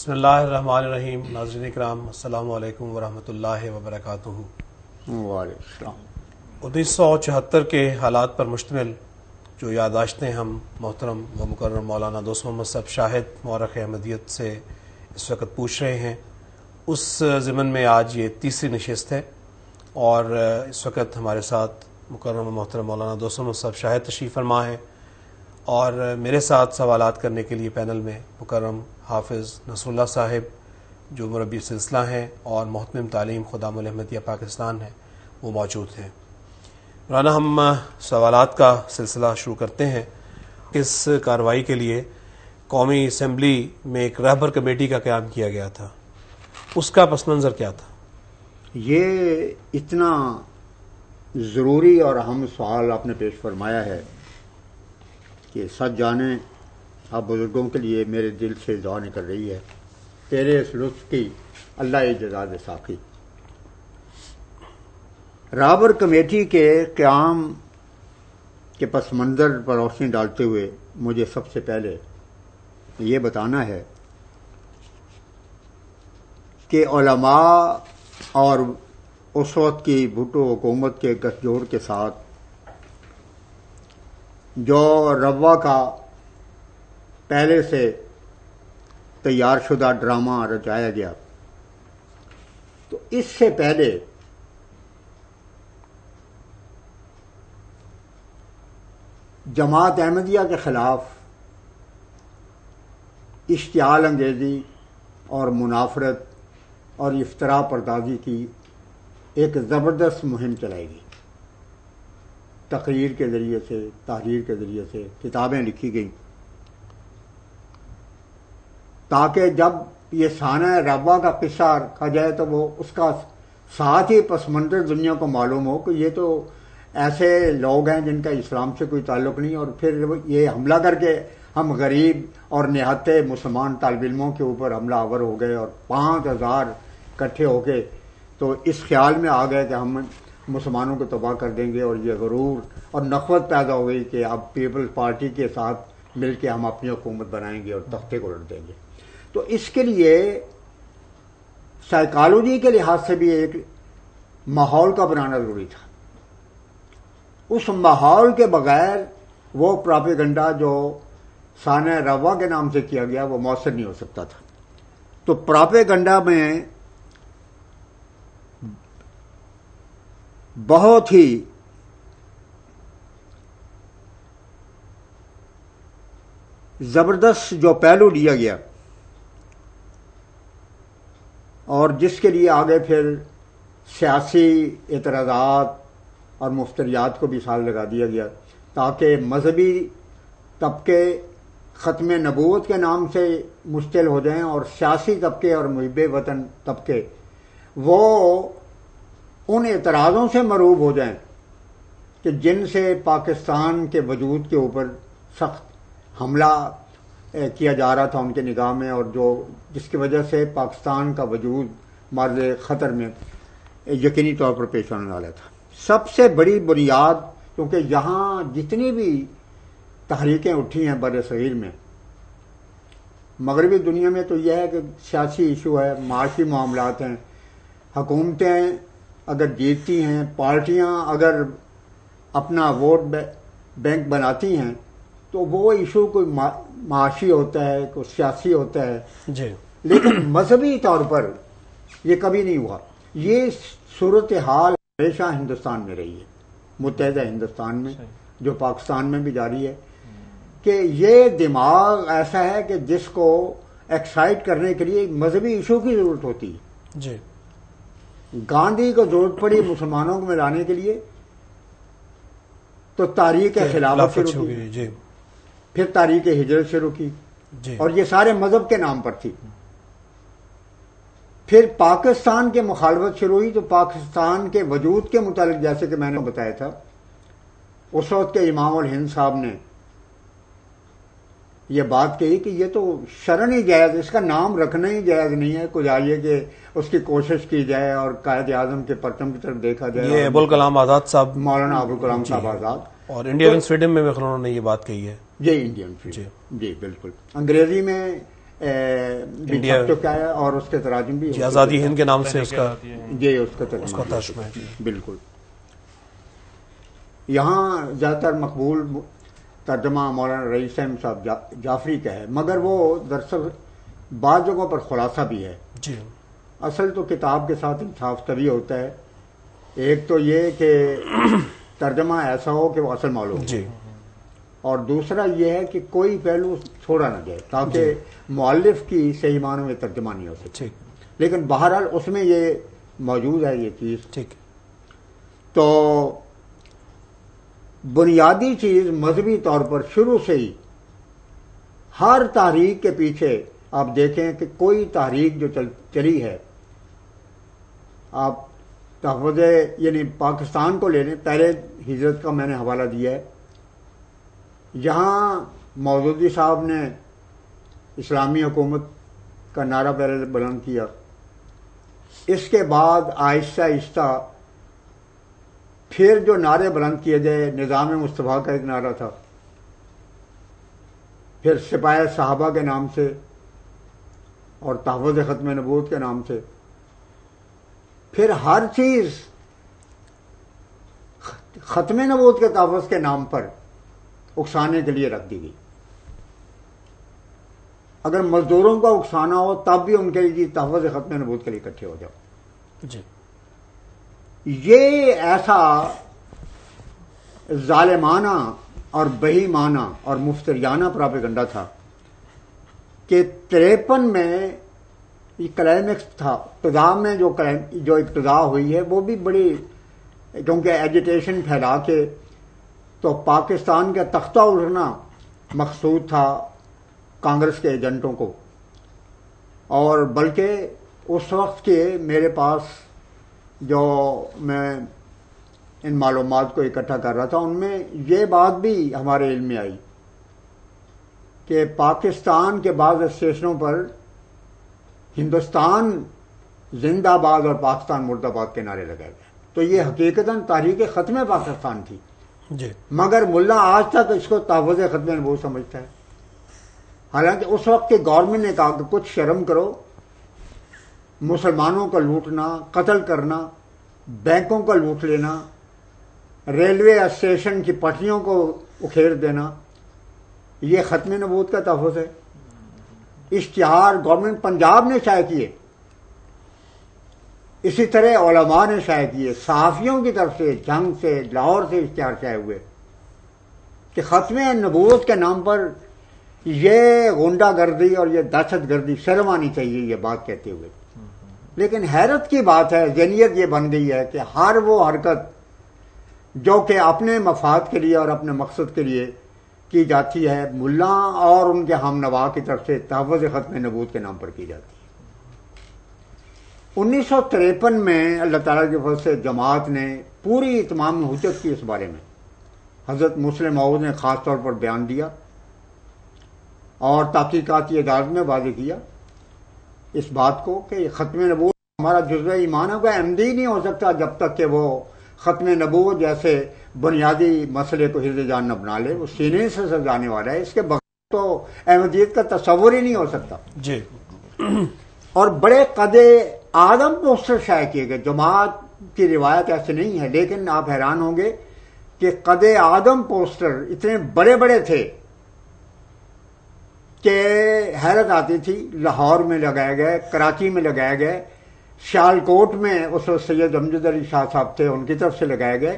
بسم اللہ الرحمن الرحیم. ناظرین اکرام السلام علیکم ورحمۃ اللہ وبرکاتہ. وعلیکم السلام. 1974 کے حالات پر مشتمل جو یادداشتیں ہم محترم و مکرم مولانا دوست محمد صاحب شاہد مورخ احمدیت سے اس وقت پوچھ رہے ہیں، اس ضمن میں آج یہ تیسری نشست ہے اور اس وقت ہمارے ساتھ مکرم و محترم مولانا دوست محمد صاحب شاہد تشریف فرما ہے اور میرے ساتھ سوالات کرنے کے لیے پینل میں مکرم حافظ نصر اللہ صاحب جو مربی سلسلہ ہیں اور محتمم تعلیم خدام الاحمدیہ پاکستان ہیں وہ موجود ہیں. مولانا ہم سوالات کا سلسلہ شروع کرتے ہیں. اس کارروائی کے لیے قومی اسمبلی میں ایک رہبر کمیٹی کا قیام کیا گیا تھا، اس کا پس منظر کیا تھا؟ یہ اتنا ضروری اور اہم سوال آپ نے پیش فرمایا ہے کہ سچ جانے آپ بزرگوں کے لیے میرے دل سے دعا نکل رہی ہے. تیرے اس لطف کی اللہ جزا دے ساقی. رہبر کمیٹی کے قیام کے پس منظر پر روشنی ڈالتے ہوئے مجھے سب سے پہلے یہ بتانا ہے کہ علماء اور اس وقت کی بھٹو حکومت کے گٹھ جوڑ کے ساتھ جو روا کا پہلے سے تیار شدہ ڈرامہ رچایا گیا، تو اس سے پہلے جماعت احمدیہ کے خلاف اشتعال انگیزی اور منافرت اور افطرا پردازی کی ایک زبردست مہم چلائی گئی. تقریر کے ذریعے سے، تحریر کے ذریعے سے کتابیں لکھی گئیں تاکہ جب یہ سانہ ربا کا قصہ رکھا جائے تو وہ اس کا ساتھ ہی پس منظر دنیا کو معلوم ہو کہ یہ تو ایسے لوگ ہیں جن کا اسلام سے کوئی تعلق نہیں، اور پھر یہ حملہ کر کے ہم غریب اور نہتے مسلمان طالب علموں کے اوپر حملہ آور ہو گئے اور 5000 اکٹھے ہو کے تو اس خیال میں آ گئے کہ ہم مسلمانوں کو تباہ کر دیں گے، اور یہ غرور اور نخوت پیدا ہو گئی کہ اب پیپلز پارٹی کے ساتھ مل کے ہم اپنی حکومت بنائیں گے اور تختے کو الٹ دیں گے. تو اس کے لیے سائیکالوجی کے لحاظ سے بھی ایک ماحول کا بنانا ضروری تھا. اس ماحول کے بغیر وہ پراپیگنڈا جو سانہ روا کے نام سے کیا گیا وہ مؤثر نہیں ہو سکتا تھا. تو پراپیگنڈا میں بہت ہی زبردست جو پہلو لیا گیا اور جس کے لیے آگے پھر سیاسی اعتراضات اور مفتریات کو بھی سال لگا دیا گیا تاکہ مذہبی طبقے ختم نبوت کے نام سے مشتعل ہو جائیں اور سیاسی طبقے اور محب وطن طبقے وہ ان اعتراضوں سے مروب ہو جائیں کہ جن سے پاکستان کے وجود کے اوپر سخت حملہ کیا جا رہا تھا ان کے نگاہ میں، اور جو جس کی وجہ سے پاکستان کا وجود مارز خطر میں یقینی طور پر پیش آنے والا تھا. سب سے بڑی بنیاد، کیونکہ یہاں جتنی بھی تحریکیں اٹھی ہیں بر صغیر میں، مغربی دنیا میں تو یہ ہے کہ سیاسی ایشو ہے، معاشی معاملات ہیں، حکومتیں اگر جیتتی ہیں، پارٹیاں اگر اپنا ووٹ بینک بناتی ہیں تو وہ ایشو کوئی معاشی ہوتا ہے، کوئی سیاسی ہوتا ہے جی. لیکن مذہبی طور پر یہ کبھی نہیں ہوا. یہ صورتحال ہمیشہ ہندوستان میں رہی ہے، متحدہ ہندوستان میں، جو پاکستان میں بھی جاری ہے، کہ یہ دماغ ایسا ہے کہ جس کو ایکسائٹ کرنے کے لیے مذہبی ایشو کی ضرورت ہوتی ہے. جی. گاندھی کو ضرورت پڑی مسلمانوں کو ملانے کے لیے تو تاریخ خلافت شروع کی، جی. پھر تاریخ ہجرت شروع کی، جی. اور یہ سارے مذہب کے نام پر تھی. پھر پاکستان کے مخالفت شروع ہوئی تو پاکستان کے وجود کے متعلق، جیسے کہ میں نے بتایا تھا، اس وقت کے امام الہند صاحب نے یہ بات کہی کہ یہ تو شرعن ہی جائز، اس کا نام رکھنا ہی جائز نہیں ہے. کچھ آئیے کہ اس کی کوشش کی جائے اور قائد اعظم کے پرچم کی طرف دیکھا جائے. یہ ابوالکلام آزاد صاحب، مولانا ابوالکلام صاحب آزاد، اور انڈین فریڈم میں انہوں نے یہ بات کہی ہے. جی انڈین فریڈم، جی بالکل. انگریزی میں بھی چھپ چکا ہے اور اس کے تراجم بھی جی آزادی ہند کے نام سے اس کا جی اس کا ترجمہ ہے بالکل. یہاں زیادہ تر مقبول ترجمہ مولانا رئیس احمد صاحب جعفری کا ہے، مگر وہ دراصل بعض جگہوں پر خلاصہ بھی ہے. جی اصل تو کتاب کے ساتھ انصاف تبھی ہوتا ہے، ایک تو یہ کہ ترجمہ ایسا ہو کہ وہ اصل معلوم ہو، جی اور دوسرا یہ ہے کہ کوئی پہلو چھوڑا نہ جائے تاکہ مؤلف کی صحیح معنوں میں ترجمہ نہیں ہو سکے. لیکن بہرحال اس میں یہ موجود ہے یہ چیز. ٹھیک. تو بنیادی چیز مذہبی طور پر شروع سے ہی ہر تحریک کے پیچھے آپ دیکھیں کہ کوئی تحریک جو چلی ہے، آپ تحفظ یعنی پاکستان کو لے لیں، پہلے ہجرت کا میں نے حوالہ دیا ہے، یہاں مودودی صاحب نے اسلامی حکومت کا نعرہ پہلے بلند کیا، اس کے بعد آہستہ آہستہ پھر جو نعرے بلند کیے گئے، نظام مصطفیٰ کا ایک نعرہ تھا، پھر سپاہ صحابہ کے نام سے اور تحفظ ختم نبوت کے نام سے، پھر ہر چیز ختم نبوت کے تحفظ کے نام پر اکسانے کے لیے رکھ دی گئی. اگر مزدوروں کا اکسانا ہو تب بھی ان کے لیے تحفظ ختم نبوت کے لیے اکٹھے ہو جاؤ. جی یہ ایسا ظالمانہ اور بہیمانہ اور مفتریانہ پراپیگنڈا تھا کہ 53 میں یہ کلائمیکس تھا. ابتدا میں جو ابتدا ہوئی ہے وہ بھی بڑی، کیونکہ ایجیٹیشن پھیلا کے تو پاکستان کا تختہ اڑنا مقصود تھا کانگریس کے ایجنٹوں کو، اور بلکہ اس وقت کے میرے پاس جو میں ان معلومات کو اکٹھا کر رہا تھا ان میں یہ بات بھی ہمارے علم میں آئی کہ پاکستان کے بعض اسٹیشنوں پر ہندوستان زندہ باد اور پاکستان مرد آباد کے نعرے لگائے گئے. تو یہ حقیقتاً تحریک ختم پاکستان تھی. جی مگر ملا آج تک اس کو تحفظ ختم نبوت سمجھتا ہے، حالانکہ اس وقت کی گورنمنٹ نے کہا کہ کچھ شرم کرو، مسلمانوں کو لوٹنا، قتل کرنا، بینکوں کو لوٹ لینا، ریلوے اسٹیشن کی پٹریوں کو اکھیڑ دینا، یہ ختم نبوت کا تحفظ ہے. اشتہار گورنمنٹ پنجاب نے شائع کیے، اسی طرح علماء نے شائع کیے، صحافیوں کی طرف سے جنگ سے لاہور سے اشتہار شائع ہوئے کہ ختم نبوت کے نام پر یہ غنڈہ گردی اور یہ دہشت گردی شرم آنی چاہیے یہ بات کہتے ہوئے. لیکن حیرت کی بات ہے، ذہنیت یہ بن گئی ہے کہ ہر وہ حرکت جو کہ اپنے مفاد کے لیے اور اپنے مقصد کے لیے کی جاتی ہے، ملا اور ان کے ہم نوا کی طرف سے تحفظ ختم نبوت کے نام پر کی جاتی ہے. 1953 میں اللہ تعالیٰ کے فضل سے جماعت نے پوری اتمام حجت کی اس بارے میں، حضرت مسلم موعود نے خاص طور پر بیان دیا اور تحقیقاتی ادارت میں واضح کیا اس بات کو کہ ختم نبوت ہمارا جزو ایمان ہے، کوئی احمدی نہیں ہو سکتا جب تک کہ وہ ختم نبوت جیسے بنیادی مسئلے کو حفظ جان نہ بنا لے. وہ سینے سے سجانے والا ہے، اس کے بغیر تو احمدیت کا تصور ہی نہیں ہو سکتا. جی اور بڑے قد آدم پوسٹر شائع کیے گئے. جماعت کی روایت ایسے نہیں ہے، لیکن آپ حیران ہوں گے کہ قد آدم پوسٹر اتنے بڑے بڑے تھے کہ حیرت آتی تھی. لاہور میں لگائے گئے، کراچی میں لگائے گئے، سیالکوٹ میں اس وقت سید امجد علی شاہ صاحب تھے ان کی طرف سے لگائے گئے،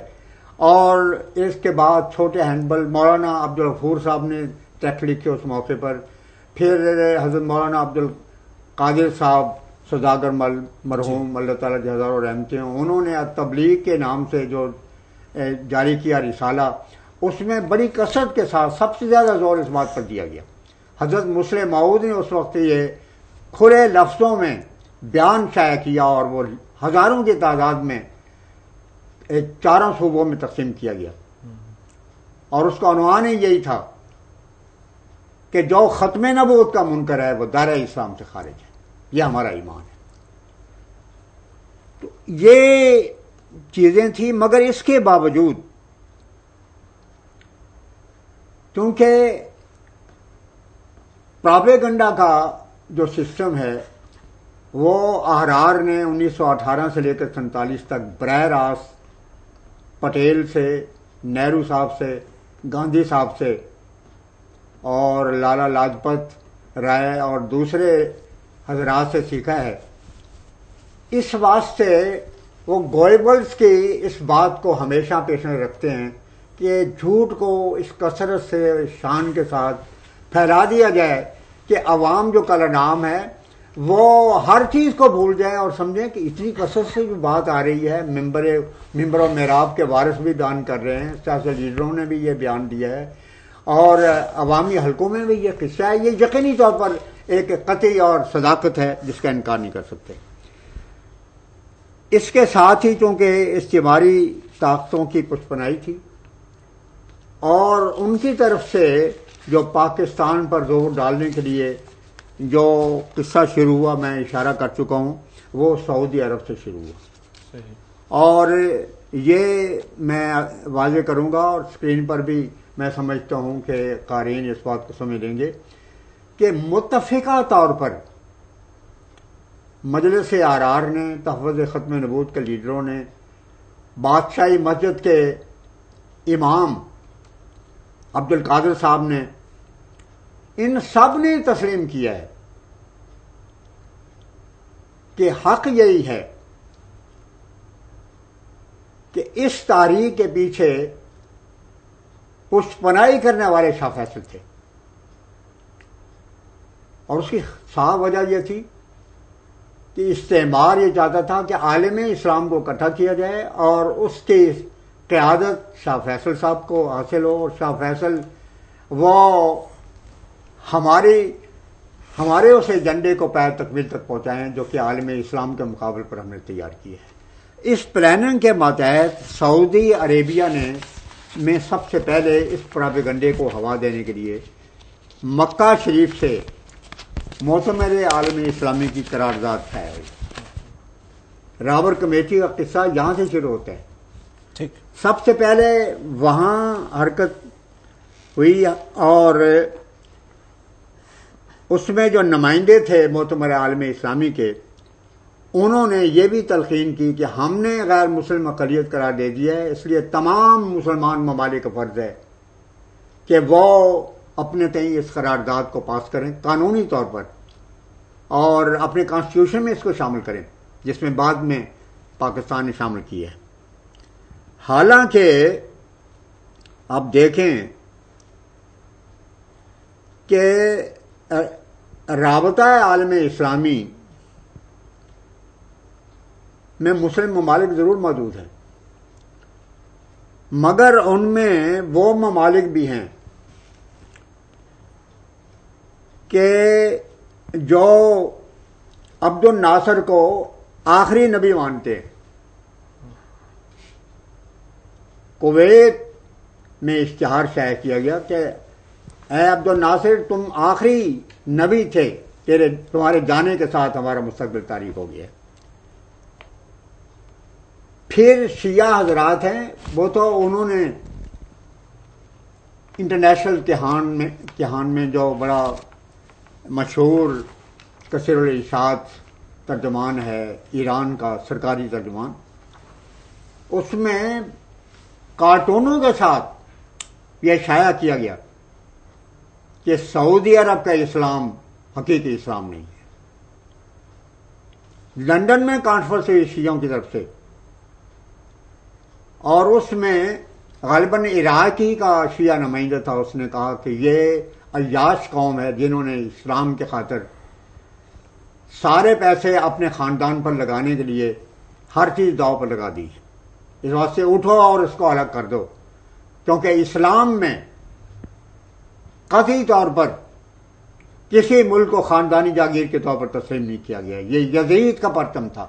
اور اس کے بعد چھوٹے ہینڈبل مولانا عبدالغفور صاحب نے ٹیکسٹ لکھے اس موقع پر. پھر حضرت مولانا عبد القادر صاحب سوداگر مل مرحوم اللہ تعالیٰ کی ہزاروں رحمتیں، انہوں نے تبلیغ کے نام سے جو جاری کیا رسالہ، اس میں بڑی کثرت کے ساتھ سب سے زیادہ زور اس بات پر دیا گیا. حضرت مسلم موعود نے اس وقت یہ کھلے لفظوں میں بیان شائع کیا اور وہ ہزاروں کی تعداد میں 4 صوبوں میں تقسیم کیا گیا، اور اس کا عنوان ہی یہی تھا کہ جو ختم نبوت کا منکر ہے وہ دائرہ اسلام سے خارج ہے، یہ ہمارا ایمان ہے. تو یہ چیزیں تھیں، مگر اس کے باوجود کیونکہ پراپیگنڈا کا جو سسٹم ہے وہ احرار نے 1918 سے لے کر 47 تک براہ راست پٹیل سے، نہرو صاحب سے، گاندھی صاحب سے اور لالا لاجپت رائے اور دوسرے حضرات سے سیکھا ہے. اس واسطے وہ گوئبلز کی اس بات کو ہمیشہ پیش نظر رکھتے ہیں کہ جھوٹ کو اس کثرت سے شان کے ساتھ پھیلا دیا جائے کہ عوام جو کل نام ہے وہ ہر چیز کو بھول جائیں اور سمجھیں کہ اتنی کثرت سے جو بات آ رہی ہے. ممبر و محراب کے وارث بھی بیان کر رہے ہیں، سیاسی لیڈروں نے بھی یہ بیان دیا ہے اور عوامی حلقوں میں بھی یہ قصہ ہے. یہ یقینی طور پر ایک قطعی اور صداقت ہے جس کا انکار نہیں کر سکتے. اس کے ساتھ ہی چونکہ استعماری طاقتوں کی پشپنائی تھی اور ان کی طرف سے جو پاکستان پر زور ڈالنے کے لیے جو قصہ شروع ہوا، میں اشارہ کر چکا ہوں، وہ سعودی عرب سے شروع ہوا. اور یہ میں واضح کروں گا اور اسکرین پر بھی میں سمجھتا ہوں کہ قارئین اس بات کو سمجھ لیں گے کہ متفقہ طور پر مجلس آرار نے، تحفظ ختم نبوت کے لیڈروں نے، بادشاہی مسجد کے امام عبد القادر صاحب نے، ان سب نے تسلیم کیا ہے کہ حق یہی ہے کہ اس تاریخ کے پیچھے پشپنائی کرنے والے شاہ فیصل تھے. اور اس کی صاف وجہ یہ تھی کہ استعمار یہ چاہتا تھا کہ عالم اسلام کو اکٹھا کیا جائے اور اس کی قیادت شاہ فیصل صاحب کو حاصل ہو، اور شاہ فیصل وہ ہمارے اس ایجنڈے کو پیر تکمیل تک پہنچائیں جو کہ عالم اسلام کے مقابل پر ہم نے تیار کیا ہے. اس پلاننگ کے ماتحت سعودی عربیہ میں سب سے پہلے اس پراپیگنڈے کو ہوا دینے کے لیے مکہ شریف سے معتمر عالم اسلامی کی قرارداد طے ہوئی. رابر کمیٹی کا قصہ یہاں سے شروع ہوتا ہے. ٹھیک. سب سے پہلے وہاں حرکت ہوئی اور اس میں جو نمائندے تھے معتمر عالم اسلامی کے، انہوں نے یہ بھی تلقین کی کہ ہم نے غیر مسلم اقلیت قرار دے دیا ہے، اس لیے تمام مسلمان ممالک کا فرض ہے کہ وہ اپنے تئیں اس قرارداد کو پاس کریں قانونی طور پر اور اپنے کانسٹیٹیوشن میں اس کو شامل کریں، جس میں بعد میں پاکستان نے شامل کیا ہے. حالانکہ آپ دیکھیں کہ رابطہ عالم اسلامی میں مسلم ممالک ضرور موجود ہیں، مگر ان میں وہ ممالک بھی ہیں کہ جو عبد الناصر کو آخری نبی مانتے ہیں. کویت میں اشتہار شائع کیا گیا کہ اے عبد الناصر، تم آخری نبی تھے، تمہارے جانے کے ساتھ ہمارا مستقبل تاریک ہو گیا. پھر شیعہ حضرات ہیں، وہ تو انہوں نے انٹرنیشنل کہان میں جو بڑا مشہور کثیر الاشاعت ترجمان ہے ایران کا سرکاری ترجمان، اس میں کارٹونوں کے ساتھ یہ شائع کیا گیا کہ سعودی عرب کا اسلام حقیقی اسلام نہیں ہے. لندن میں کانفرنس ہوئی شیعوں کی طرف سے اور اس میں غالباً عراقی کا شیعہ نمائندہ تھا، اس نے کہا کہ یہ عیاش قوم ہے جنہوں نے اسلام کے خاطر سارے پیسے اپنے خاندان پر لگانے کے لیے ہر چیز داؤ پر لگا دی. اس واسطے اٹھو اور اس کو الگ کر دو، کیونکہ اسلام میں قطعی طور پر کسی ملک کو خاندانی جاگیر کے طور پر تسلیم نہیں کیا گیا. یہ یزید کا پرچم تھا.